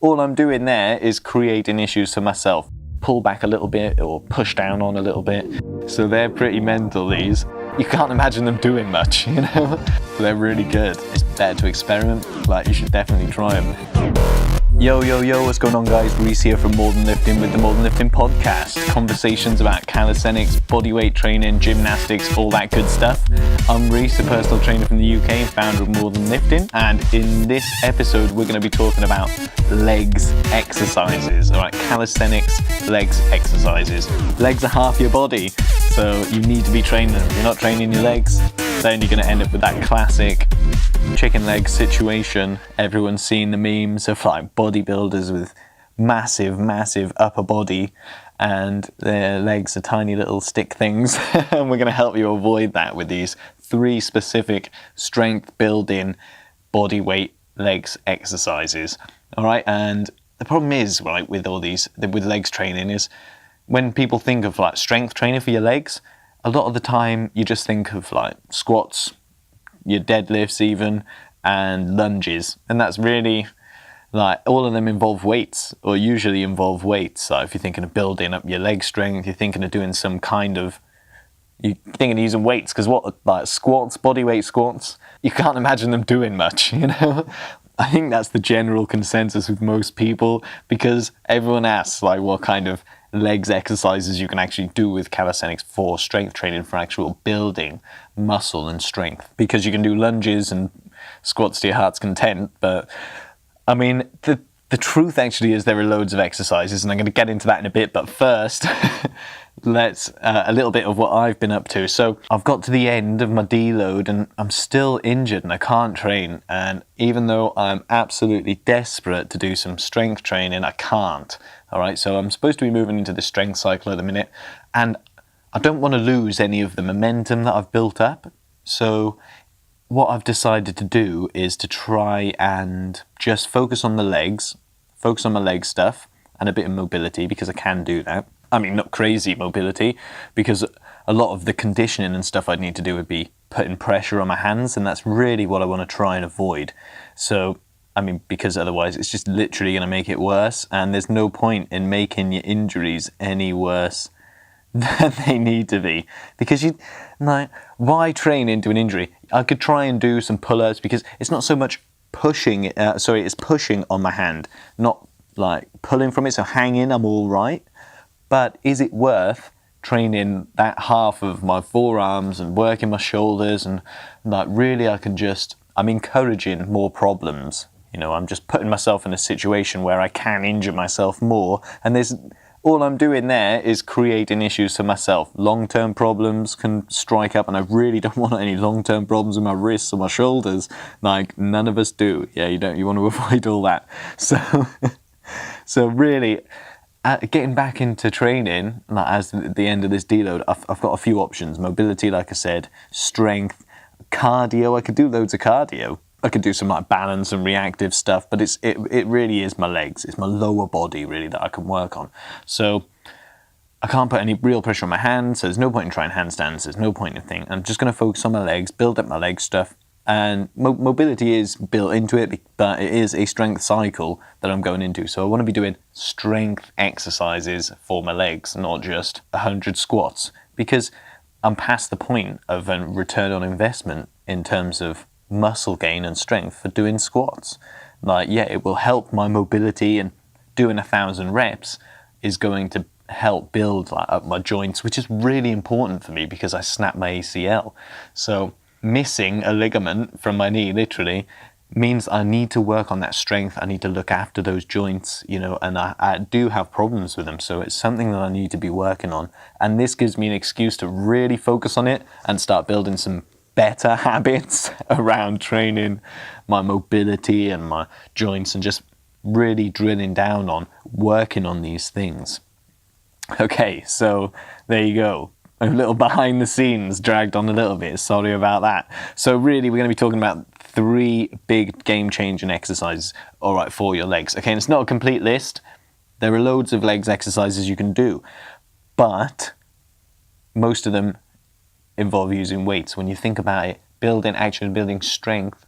all I'm doing there is creating issues for myself. Pull back a little bit or push down on a little bit. So they're pretty mental, these. You can't imagine them doing much, you know? They're really good. It's better to experiment, like you should definitely try them. Yo, what's going on guys? Rhys here from More Than Lifting with the More Than Lifting podcast. Conversations about calisthenics, bodyweight training, gymnastics, all that good stuff. I'm Rhys, a personal trainer from the UK and founder of More Than Lifting. And in this episode, we're going to be talking about legs exercises. All right, calisthenics, legs exercises. Legs are half your body, so you need to be training them. If you're not training your legs, then you're going to end up with that classic chicken leg situation. Everyone's seen the memes of like bodybuilders with massive upper body and their legs are tiny little stick things. And we're going to help you avoid that with these 3 specific strength building body weight legs exercises. All right, and the problem is, right, with all these, with legs training, is when people think of like strength training for your legs, a lot of the time you just think of like squats, your deadlifts even, and lunges. And that's really, like, all of them involve weights, or usually involve weights. So if you're thinking of building up your leg strength, you're thinking of doing some kind of, you're thinking of using weights, because what, like squats, bodyweight squats, you can't imagine them doing much, you know? I think that's the general consensus with most people, because everyone asks like what kind of legs exercises you can actually do with calisthenics for strength training, for actual building muscle and strength, because you can do lunges and squats to your heart's content. But I mean, the truth actually is there are loads of exercises, and I'm going to get into that in a bit, but first let's a little bit of what I've been up to. So I've got to the end of my deload and I'm still injured and I can't train, and even though I'm absolutely desperate to do some strength training, I can't. All right, so I'm supposed to be moving into the strength cycle at the minute, and I don't want to lose any of the momentum that I've built up. So what I've decided to do is to try and just focus on the legs, focus on my leg stuff and a bit of mobility, because I can do that. I mean, not crazy mobility, because a lot of the conditioning and stuff I'd need to do would be putting pressure on my hands, and that's really what I want to try and avoid. So I mean, because otherwise it's just literally going to make it worse, and there's no point in making your injuries any worse than they need to be. Because you, like, why train into an injury? I could try and do some pull-ups, because it's not so much pushing, it's pushing on my hand, not like pulling from it, so hanging, I'm all right. But is it worth training that half of my forearms and working my shoulders, and like really I'm encouraging more problems. You know, I'm just putting myself in a situation where I can injure myself more, and all I'm doing there is creating issues for myself. Long-term problems can strike up, and I really don't want any long-term problems with my wrists or my shoulders. Like, none of us do. Yeah, you want to avoid all that. So really, getting back into training, like, as the end of this deload, I've got a few options. Mobility, like I said, strength, cardio. I could do loads of cardio. I could do some like balance and reactive stuff, but it really is my legs. It's my lower body really that I can work on. So I can't put any real pressure on my hands, so there's no point in trying handstands, there's no point in thing. I'm just going to focus on my legs, build up my leg stuff, and mobility is built into it, but it is a strength cycle that I'm going into. So I want to be doing strength exercises for my legs, not just 100 squats, because I'm past the point of a return on investment in terms of muscle gain and strength for doing squats. Like, yeah, it will help my mobility, and doing 1,000 reps is going to help build like up my joints, which is really important for me because I snapped my ACL. So missing a ligament from my knee literally means I need to work on that strength. I need to look after those joints, you know, and I do have problems with them. So it's something that I need to be working on. And this gives me an excuse to really focus on it and start building some better habits around training my mobility and my joints, and just really drilling down on working on these things. Okay, so there you go. A little behind the scenes, dragged on a little bit, sorry about that. So really, we're going to be talking about 3 big game-changing exercises, all right, for your legs. Okay, and it's not a complete list. There are loads of legs exercises you can do, but most of them involve using weights. When you think about it, building strength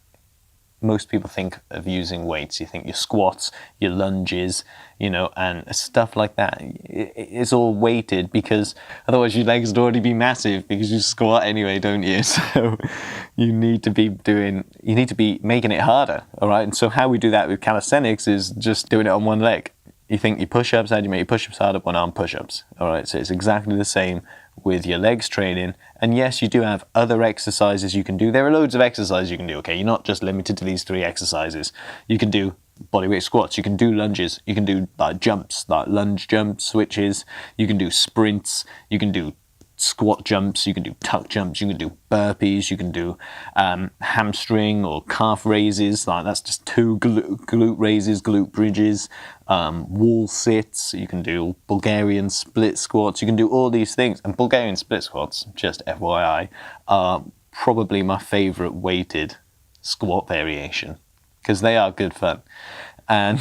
most people think of using weights. You think your squats, your lunges, you know, and stuff like that. It's all weighted because otherwise your legs would already be massive because you squat anyway, don't you? So you need to be making it harder, all right? And so how we do that with calisthenics is just doing it on one leg. You think your push-ups, how do you make your push-ups harder? One-arm push-ups, all right? So it's exactly the same with your legs training. And yes, you do have other exercises you can do. There are loads of exercises you can do, okay? You're not just limited to these 3 exercises. You can do bodyweight squats, you can do lunges, you can do like jumps, like lunge jumps, switches, you can do sprints, you can do squat jumps, you can do tuck jumps, you can do burpees, you can do hamstring or calf raises, like that's just 2 glute raises, glute bridges, wall sits, you can do Bulgarian split squats, you can do all these things. And Bulgarian split squats, just FYI, are probably my favorite weighted squat variation because they are good fun. And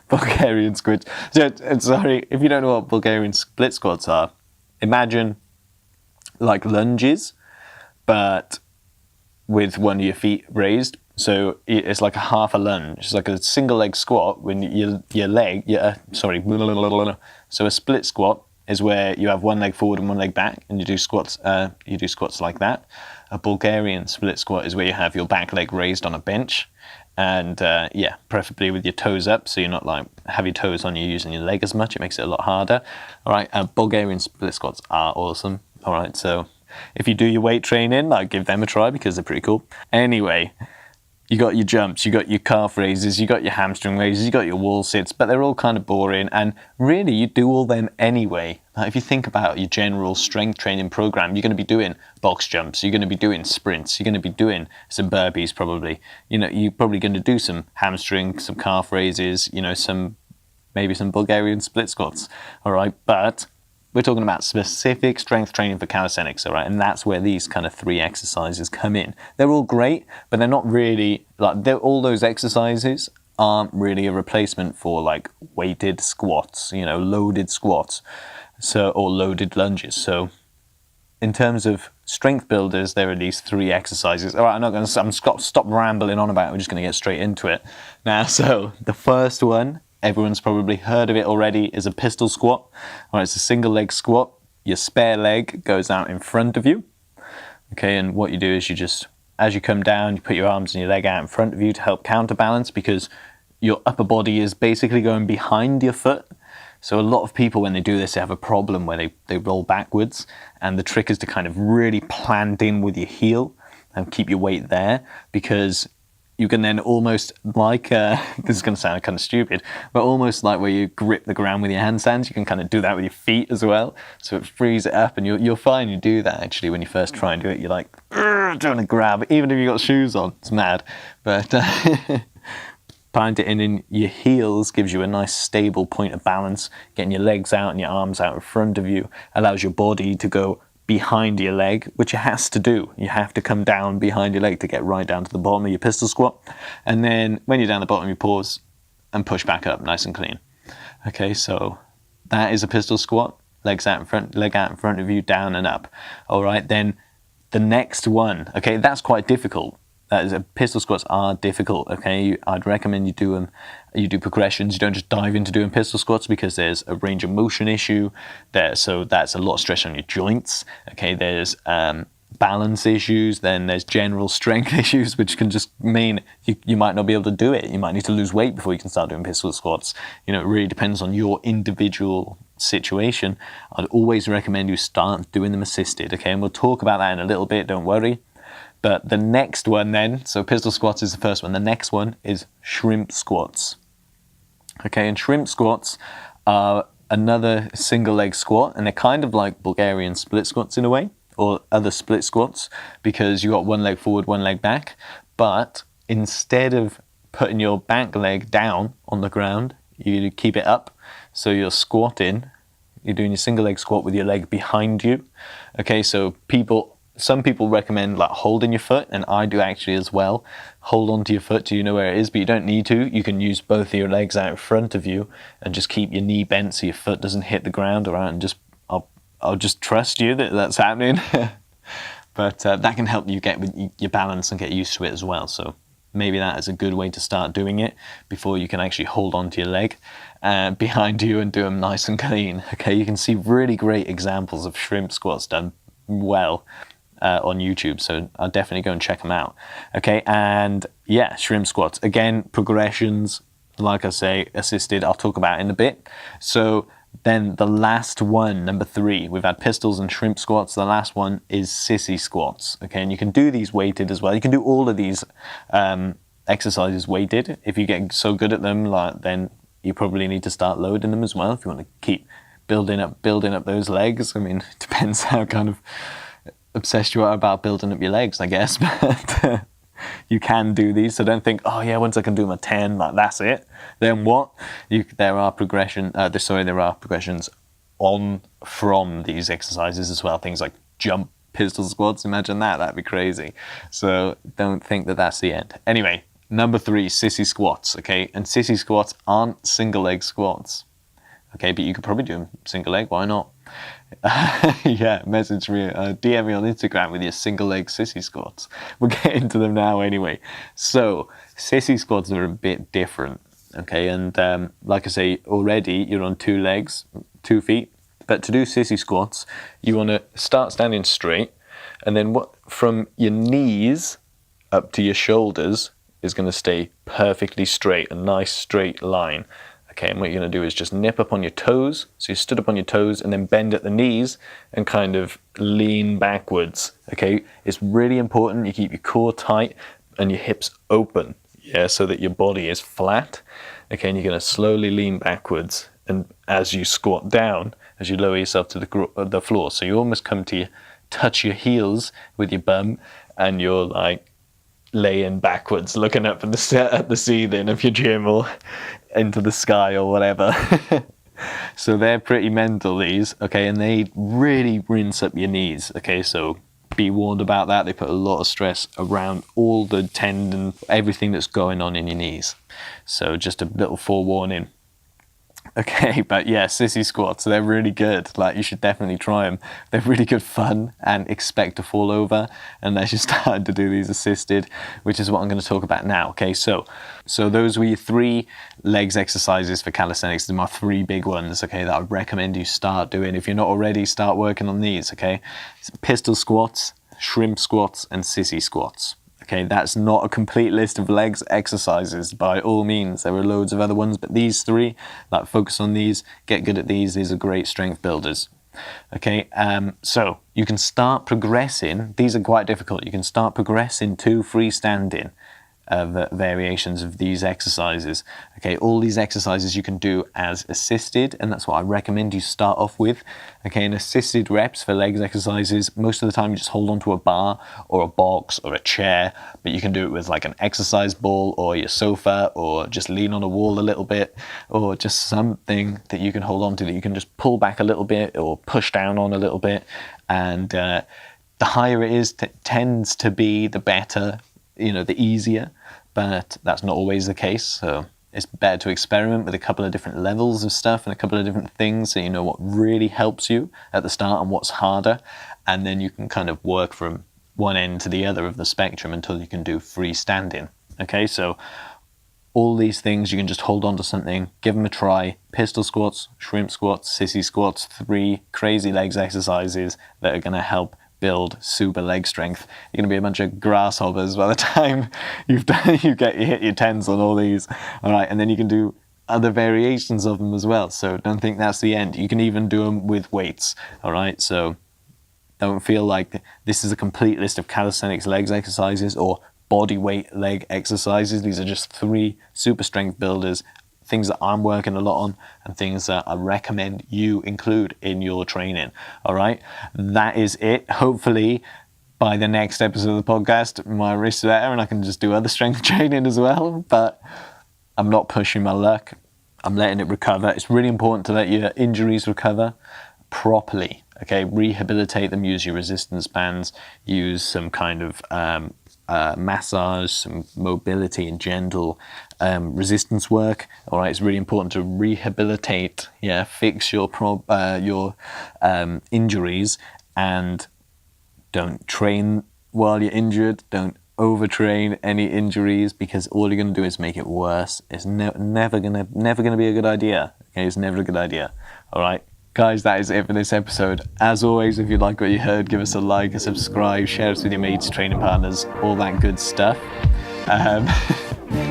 Bulgarian squats, so, sorry, if you don't know what Bulgarian split squats are, imagine like lunges, but with one of your feet raised. So it's like a half a lunge. It's like a single leg squat when your leg, so a split squat is where you have one leg forward and one leg back, and you do squats like that. A Bulgarian split squat is where you have your back leg raised on a bench, and yeah, preferably with your toes up, so you're not like have your toes on you using your leg as much. It makes it a lot harder. All right, Bulgarian split squats are awesome. All right, so if you do your weight training, like give them a try because they're pretty cool. Anyway, you got your jumps, you got your calf raises, you got your hamstring raises, you got your wall sits, but they're all kind of boring, and really you do all them anyway. Like if you think about your general strength training program, you're going to be doing box jumps, you're going to be doing sprints, you're going to be doing some burpees probably. You know, you're probably going to do some hamstring, some calf raises, you know, maybe some Bulgarian split squats. All right, but we're talking about specific strength training for calisthenics, all right? And that's where these kind of 3 exercises come in. They're all great, but they're not really, like, all those exercises aren't really a replacement for like weighted squats, you know, loaded squats, or loaded lunges. So in terms of strength builders, there are these 3 exercises. All right, I'm stop rambling on about it. We're just going to get straight into it now. So the first one, everyone's probably heard of it already, is a pistol squat. All right, it's a single leg squat. Your spare leg goes out in front of you. Okay, and what you do is you just, as you come down, you put your arms and your leg out in front of you to help counterbalance, because your upper body is basically going behind your foot. So a lot of people, when they do this, they have a problem where they roll backwards, and the trick is to kind of really plant in with your heel and keep your weight there, because you can then almost like, this is going to sound kind of stupid, but almost like where you grip the ground with your handstands, you can kind of do that with your feet as well. So it frees it up, and you'll find you do that actually when you first try and do it. You're like, trying to grab, even if you've got shoes on. It's mad. But plant it in your heels gives you a nice stable point of balance. Getting your legs out and your arms out in front of you allows your body to go behind your leg, which it has to do. You have to come down behind your leg to get right down to the bottom of your pistol squat. And then when you're down the bottom, you pause and push back up nice and clean. Okay, so that is a pistol squat. Legs out in front, leg out in front of you, down and up. All right, then the next one, okay, that's quite difficult. Pistol squats are difficult, okay? I'd recommend you do them. You do progressions. You don't just dive into doing pistol squats, because there's a range of motion issue there. So that's a lot of stress on your joints, okay? There's balance issues. Then there's general strength issues, which can just mean you might not be able to do it. You might need to lose weight before you can start doing pistol squats. You know, it really depends on your individual situation. I'd always recommend you start doing them assisted, okay? And we'll talk about that in a little bit, don't worry. But the next one then, so pistol squats is the first one. The next one is shrimp squats. Okay, and shrimp squats are another single leg squat, and they're kind of like Bulgarian split squats in a way, or other split squats, because you got one leg forward, one leg back. But instead of putting your back leg down on the ground, you keep it up. So you're squatting, you're doing your single leg squat with your leg behind you. Okay, so some people recommend like holding your foot, and I do actually as well. Hold onto your foot till you know where it is, but you don't need to. You can use both of your legs out in front of you and just keep your knee bent so your foot doesn't hit the ground, around, and just I'll just trust you that that's happening. But that can help you get with your balance and get used to it as well. So maybe that is a good way to start doing it before you can actually hold onto your leg behind you and do them nice and clean. Okay, you can see really great examples of shrimp squats done well on YouTube, so I'll definitely go and check them out. Okay, and yeah, shrimp squats, again, progressions, like I say, assisted, I'll talk about in a bit. So then the last one, number 3, we've had pistols and shrimp squats. The last one is sissy squats. Okay, and you can do these weighted as well. You can do all of these exercises weighted. If you get so good at them, then you probably need to start loading them as well if you want to keep building up those legs. I mean, it depends how kind of obsessed you are about building up your legs, I guess. But you can do these, so don't think, oh yeah, once I can do my 10, like that's it. Then what? There are progressions on from these exercises as well. Things like jump pistol squats. Imagine that. That'd be crazy. So don't think that that's the end. Anyway, number 3, sissy squats. Okay, and sissy squats aren't single leg squats. Okay, but you could probably do them single leg. Why not? Yeah, message me, DM me on Instagram with your single leg sissy squats. We'll get into them now anyway. So sissy squats are a bit different. Okay, and like I say already, you're on 2 legs, 2 feet. But to do sissy squats, you want to start standing straight, and then from your knees up to your shoulders is going to stay perfectly straight, a nice straight line. Okay, and what you're going to do is just nip up on your toes. So you stood up on your toes and then bend at the knees and kind of lean backwards. Okay, it's really important you keep your core tight and your hips open. Yeah, so that your body is flat. Okay, and you're going to slowly lean backwards. And as you squat down, as you lower yourself to the floor, so you almost come to touch your heels with your bum, and you're like laying backwards, looking up at the ceiling of your gym or into the sky or whatever. So they're pretty mental, these. Okay, and they really rinse up your knees. Okay, so be warned about that. They put a lot of stress around all the tendon, everything that's going on in your knees. So just a little forewarning. Okay, but yeah, sissy squats, they're really good. Like, you should definitely try them. They're really good fun, and expect to fall over unless you're starting to do these assisted, which is what I'm going to talk about now. Okay, so those were your 3 legs exercises for calisthenics. They're my 3 big ones, okay, that I recommend you start doing. If you're not already, start working on these, okay? Pistol squats, shrimp squats, and sissy squats. Okay, that's not a complete list of legs exercises by all means. There are loads of other ones, but these 3, like, focus on these, get good at these. These are great strength builders. Okay, so you can start progressing. These are quite difficult. You can start progressing to freestanding variations of these exercises. Okay, all these exercises you can do as assisted, and that's what I recommend you start off with. Okay, and assisted reps for legs exercises, most of the time you just hold onto a bar or a box or a chair, but you can do it with like an exercise ball or your sofa, or just lean on a wall a little bit, or just something that you can hold on to that you can just pull back a little bit or push down on a little bit. And the higher it is, tends to be the better, you know, the easier, but that's not always the case. So it's better to experiment with a couple of different levels of stuff and a couple of different things, so you know what really helps you at the start and what's harder, and then you can kind of work from one end to the other of the spectrum until you can do freestanding. Okay, so all these things you can just hold on to something, give them a try. Pistol squats, shrimp squats, sissy squats, 3 crazy legs exercises that are going to help build super leg strength. You're going to be a bunch of grasshoppers by the time you hit your 10s on all these. All right, and then you can do other variations of them as well. So don't think that's the end. You can even do them with weights. All right, so don't feel like this is a complete list of calisthenics legs exercises or body weight leg exercises. These are just 3 super strength builders, things that I'm working a lot on, and things that I recommend you include in your training. All right, that is it. Hopefully by the next episode of the podcast, my wrist's better and I can just do other strength training as well, but I'm not pushing my luck. I'm letting it recover. It's really important to let your injuries recover properly. Okay, rehabilitate them, use your resistance bands, use some kind of massage, some mobility and gentle resistance work. All right, it's really important to rehabilitate, fix your injuries, and don't train while you're injured. Don't overtrain, any injuries, because all you're going to do is make it worse. It's never gonna be a good idea. Okay, it's never a good idea. All right, guys, that is it for this episode. As always, if you like what you heard, give us a like, a subscribe, share us with your mates, training partners, all that good stuff.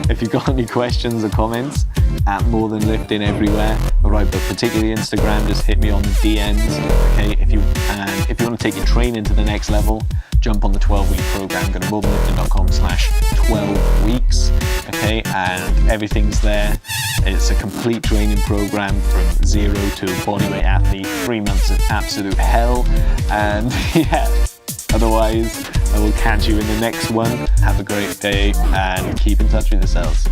If you've got any questions or comments, at More Than Lifting everywhere. All right, but particularly Instagram, just hit me on the DMs. Okay, if you want to take your training to the next level, jump on the 12-week program. Go to morethanlifting.com/12 weeks. Okay, and everything's there. It's a complete training program from 0 to bodyweight athlete. 3 months of absolute hell, and yeah. Otherwise, I will catch you in the next one. Have a great day and keep in touch with yourselves.